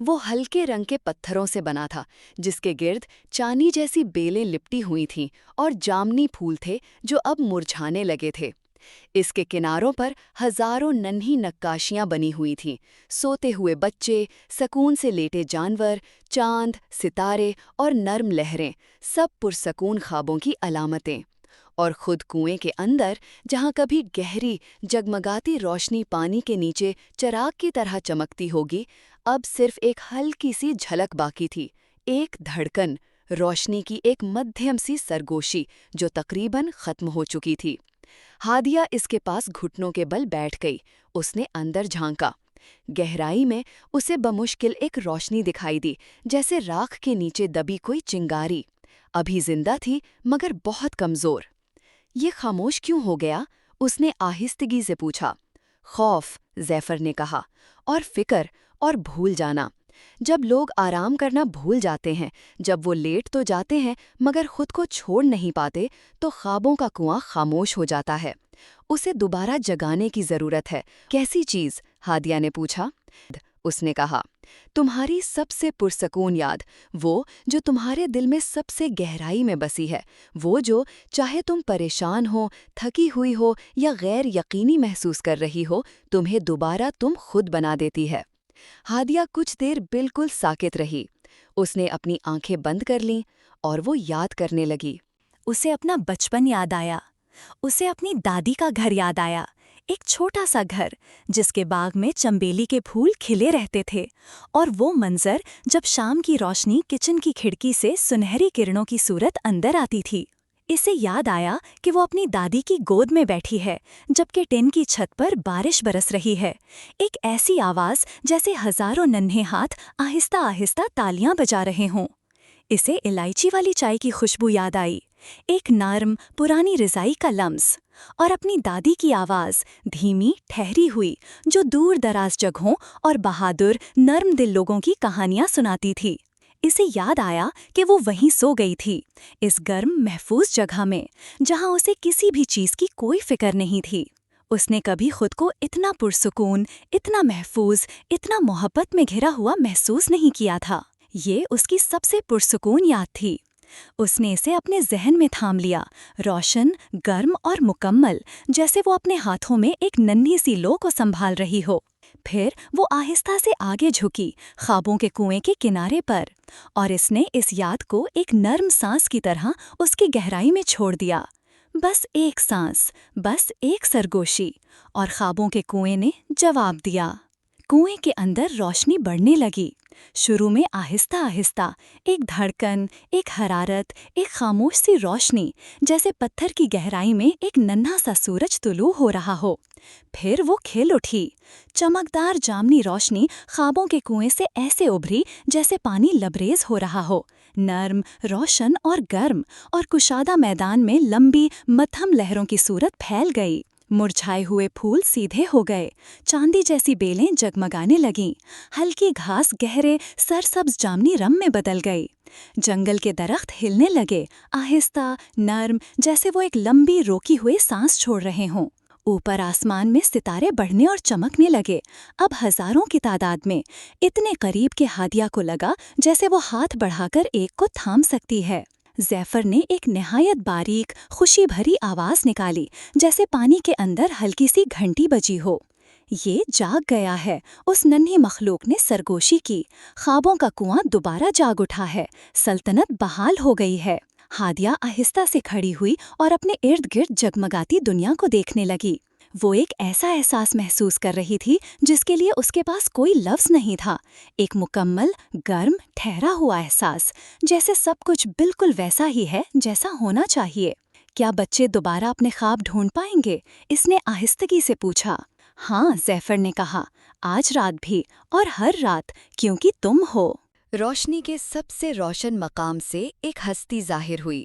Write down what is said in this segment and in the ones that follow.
وہ ہلکے رنگ کے پتھروں سے بنا تھا، جس کے گرد چاندی جیسی بیلیں لپٹی ہوئی تھیں اور جامنی پھول تھے جو اب مرجھانے لگے تھے۔ اس کے کناروں پر ہزاروں ننھی نقاشیاں بنی ہوئی تھیں، سوتے ہوئے بچے، سکون سے لیٹے جانور، چاند، ستارے اور نرم لہریں، سب پرسکون خوابوں کی علامتیں۔ اور خود کنویں کے اندر، جہاں کبھی گہری جگمگاتی روشنی پانی کے نیچے چراغ کی طرح چمکتی ہوگی، اب صرف ایک ہلکی سی جھلک باقی تھی، ایک دھڑکن، روشنی کی ایک مدھیم سی سرگوشی جو تقریباً ختم ہو چکی تھی۔ ہادیہ اس کے پاس گھٹنوں کے بل بیٹھ گئی۔ اس نے اندر جھانکا۔ گہرائی میں اسے بمشکل ایک روشنی دکھائی دی، جیسے راکھ کے نیچے دبی کوئی چنگاری۔ ابھی زندہ تھی مگر بہت کمزور۔ یہ خاموش کیوں ہو گیا؟ اس نے آہستگی سے پوچھا۔ خوف، زیفر نے کہا، اور فکر، اور بھول جانا۔ جب لوگ آرام کرنا بھول جاتے ہیں، جب وہ لیٹ تو جاتے ہیں مگر خود کو چھوڑ نہیں پاتے، تو خوابوں کا کنواں خاموش ہو جاتا ہے۔ اسے دوبارہ جگانے کی ضرورت ہے۔ کیسی چیز؟ ہادیہ نے پوچھا۔ اس نے کہا، تمہاری سب سے پرسکون یاد، وہ جو تمہارے دل میں سب سے گہرائی میں بسی ہے، وہ جو چاہے تم پریشان ہو، تھکی ہوئی ہو یا غیر یقینی محسوس کر رہی ہو، تمہیں دوبارہ تم خود بنا دیتی ہے۔ ہادیہ کچھ دیر بالکل ساکت رہی۔ اس نے اپنی آنکھیں بند کر لیں اور وہ یاد کرنے لگی۔ اسے اپنا بچپن یاد آیا۔ اسے اپنی دادی کا گھر یاد آیا، ایک چھوٹا سا گھر جس کے باغ میں چمبیلی کے پھول کھلے رہتے تھے، اور وہ منظر جب شام کی روشنی کچن کی کھڑکی سے سنہری کرنوں کی صورت اندر آتی تھی۔ اسے یاد آیا کہ وہ اپنی دادی کی گود میں بیٹھی ہے، جبکہ ٹن کی چھت پر بارش برس رہی ہے، ایک ایسی آواز جیسے ہزاروں ننھے ہاتھ آہستہ آہستہ تالیاں بجا رہے ہوں۔ اسے الائچی والی چائے کی خوشبو یاد آئی، ایک نرم پرانی رضائی کا لمس، اور اپنی دادی کی آواز، دھیمی ٹھہری ہوئی، جو دور دراز جگہوں اور بہادر نرم دل لوگوں کی کہانیاں سناتی تھی۔ اسے یاد آیا کہ وہ وہیں سو گئی تھی، اس گرم محفوظ جگہ میں جہاں اسے کسی بھی چیز کی کوئی فکر نہیں تھی۔ اس نے کبھی خود کو اتنا پرسکون، اتنا محفوظ، اتنا محبت میں گھرا ہوا محسوس نہیں کیا تھا۔ یہ اس کی سب سے پرسکون یاد تھی۔ اس نے اسے اپنے ذہن میں تھام لیا، روشن، گرم اور مکمل، جیسے وہ اپنے ہاتھوں میں ایک ننھی سی لو کو سنبھال رہی ہو۔ پھر وہ آہستہ سے آگے جھکی، خوابوں کے کنویں کے کنارے پر، اور اس نے اس یاد کو ایک نرم سانس کی طرح اس کی گہرائی میں چھوڑ دیا۔ بس ایک سانس، بس ایک سرگوشی، اور خوابوں کے کنویں نے جواب دیا۔ کنویں کے اندر روشنی بڑھنے لگی، شروع میں آہستہ آہستہ، ایک دھڑکن، ایک حرارت، ایک خاموش سی روشنی، جیسے پتھر کی گہرائی میں ایک ننھا سا سورج طلوع ہو رہا ہو۔ پھر وہ کھل اٹھی، چمکدار جامنی روشنی خوابوں کے کنویں سے ایسے ابھری جیسے پانی لبریز ہو رہا ہو، نرم، روشن اور گرم، اور کشادہ میدان میں لمبی مدھم لہروں کی صورت پھیل گئی۔ مرجھائے ہوئے پھول سیدھے ہو گئے، چاندی جیسی بیلیں جگمگانے لگیں، ہلکی گھاس گہرے سرسبز جامنی رم میں بدل گئی، جنگل کے درخت ہلنے لگے، آہستہ، نرم، جیسے وہ ایک لمبی روکی ہوئے سانس چھوڑ رہے ہوں۔ اوپر آسمان میں ستارے بڑھنے اور چمکنے لگے، اب ہزاروں کی تعداد میں، اتنے قریب کہ ہادیہ کو لگا جیسے وہ ہاتھ بڑھا کر ایک کو تھام سکتی ہے۔ زیفر نے ایک نہایت باریک، خوشی بھری آواز نکالی، جیسے پانی کے اندر ہلکی سی گھنٹی بجی ہو۔ یہ جاگ گیا ہے، اس ننھی مخلوق نے سرگوشی کی، خوابوں کا کنواں دوبارہ جاگ اٹھا ہے، سلطنت بحال ہو گئی ہے۔ ہادیہ آہستہ سے کھڑی ہوئی اور اپنے ارد گرد جگمگاتی دنیا کو دیکھنے لگی۔ وہ ایک ایسا احساس محسوس کر رہی تھی جس کے لیے اس کے پاس کوئی لفظ نہیں تھا، ایک مکمل، گرم، ٹھہرا ہوا احساس، جیسے سب کچھ بالکل ویسا ہی ہے جیسا ہونا چاہیے۔ کیا بچے دوبارہ اپنے خواب ڈھونڈ پائیں گے؟ اس نے آہستگی سے پوچھا۔ ہاں، زیفر نے کہا، آج رات بھی، اور ہر رات، کیونکہ تم ہو۔ روشنی کے سب سے روشن مقام سے ایک ہستی ظاہر ہوئی۔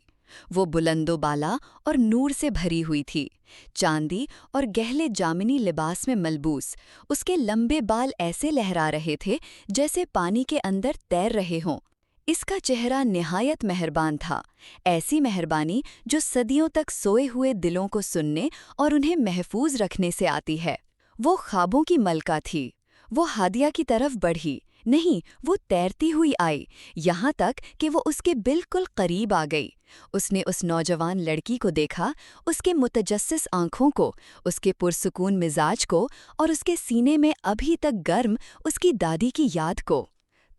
وہ بلند و بالا اور نور سے بھری ہوئی تھی، چاندی اور گہلے جامنی لباس میں ملبوس۔ اس کے لمبے بال ایسے لہرا رہے تھے جیسے پانی کے اندر تیر رہے ہوں۔ اس کا چہرہ نہایت مہربان تھا، ایسی مہربانی جو صدیوں تک سوئے ہوئے دلوں کو سننے اور انہیں محفوظ رکھنے سے آتی ہے۔ وہ خوابوں کی ملکہ تھی۔ وہ ہادیہ کی طرف بڑھی، نہیں، وہ تیرتی ہوئی آئی، یہاں تک کہ وہ اس کے بالکل قریب آ گئی۔ اس نے اس نوجوان لڑکی کو دیکھا، اس کے متجسس آنکھوں کو، اس کے پرسکون مزاج کو، اور اس کے سینے میں ابھی تک گرم اس کی دادی کی یاد کو۔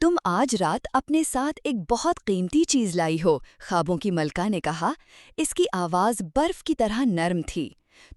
تم آج رات اپنے ساتھ ایک بہت قیمتی چیز لائی ہو، خوابوں کی ملکہ نے کہا۔ اس کی آواز برف کی طرح نرم تھی۔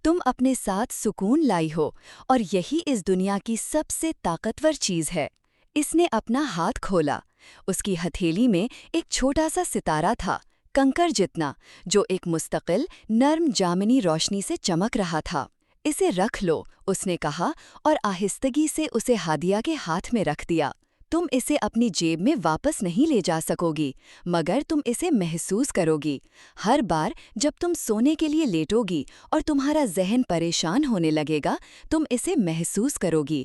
تم اپنے ساتھ سکون لائی ہو، اور یہی اس دنیا کی سب سے طاقتور چیز ہے۔ اس نے اپنا ہاتھ کھولا۔ اس کی ہتھیلی میں ایک چھوٹا سا ستارہ تھا، کنکر جتنا، جو ایک مستقل، نرم جامنی روشنی سے چمک رہا تھا۔ اسے رکھ لو، اس نے کہا، اور آہستگی سے اسے ہادیہ کے ہاتھ میں رکھ دیا۔ تم اسے اپنی جیب میں واپس نہیں لے جا سکو گی، مگر تم اسے محسوس کرو گی۔ ہر بار جب تم سونے کے لیے لیٹو گی اور تمہارا ذہن پریشان ہونے لگے گا، تم اسے محسوس کرو گی،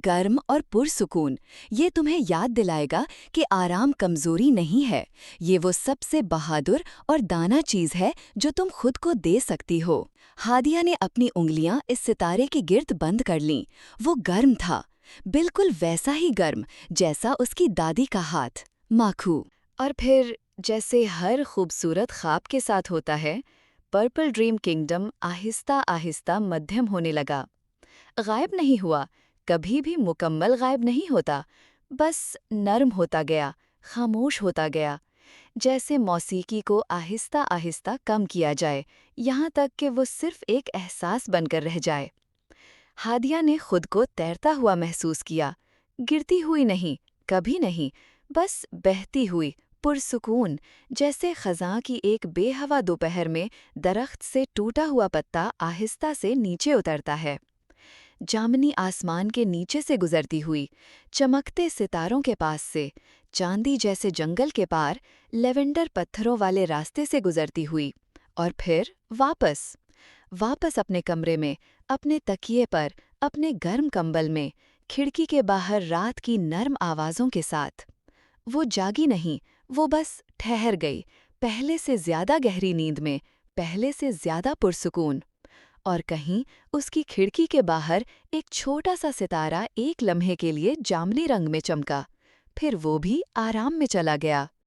گرم اور پرسکون۔ یہ تمہیں یاد دلائے گا کہ آرام کمزوری نہیں ہے، یہ وہ سب سے بہادر اور دانا چیز ہے جو تم خود کو دے سکتی ہو۔ ہادیہ نے اپنی انگلیاں اس ستارے کے گرد بند کر لیں۔ وہ گرم تھا، بالکل ویسا ہی گرم جیسا اس کی دادی کا ہاتھ، ماکھو۔ اور پھر جیسے ہر خوبصورت خواب کے ساتھ ہوتا ہے، پرپل ڈریم کنگڈم آہستہ آہستہ مدھم ہونے لگا۔ غائب نہیں ہوا، کبھی بھی مکمل غائب نہیں ہوتا، بس نرم ہوتا گیا، خاموش ہوتا گیا، جیسے موسیقی کو آہستہ آہستہ کم کیا جائے، یہاں تک کہ وہ صرف ایک احساس بن کر رہ جائے۔ ہادیہ نے خود کو تیرتا ہوا محسوس کیا، گرتی ہوئی نہیں، کبھی نہیں، بس بہتی ہوئی، پرسکون، جیسے خزاں کی ایک بے ہوا دوپہر میں درخت سے ٹوٹا ہوا پتا آہستہ سے نیچے اترتا ہے۔ جامنی آسمان کے نیچے سے گزرتی ہوئی، چمکتے ستاروں کے پاس سے، چاندی جیسے جنگل کے پار، لیونڈر پتھروں والے راستے سے گزرتی ہوئی، اور پھر واپس اپنے کمرے میں، اپنے تکیے پر، اپنے گرم کمبل میں، کھڑکی کے باہر رات کی نرم آوازوں کے ساتھ۔ وہ جاگی نہیں، وہ بس ٹھہر گئی، پہلے سے زیادہ گہری نیند میں، پہلے سے زیادہ پرسکون۔ اور کہیں اس کی کھڑکی کے باہر ایک چھوٹا سا ستارہ ایک لمحے کے لیے جامنی رنگ میں چمکا، پھر وہ بھی آرام میں چلا گیا۔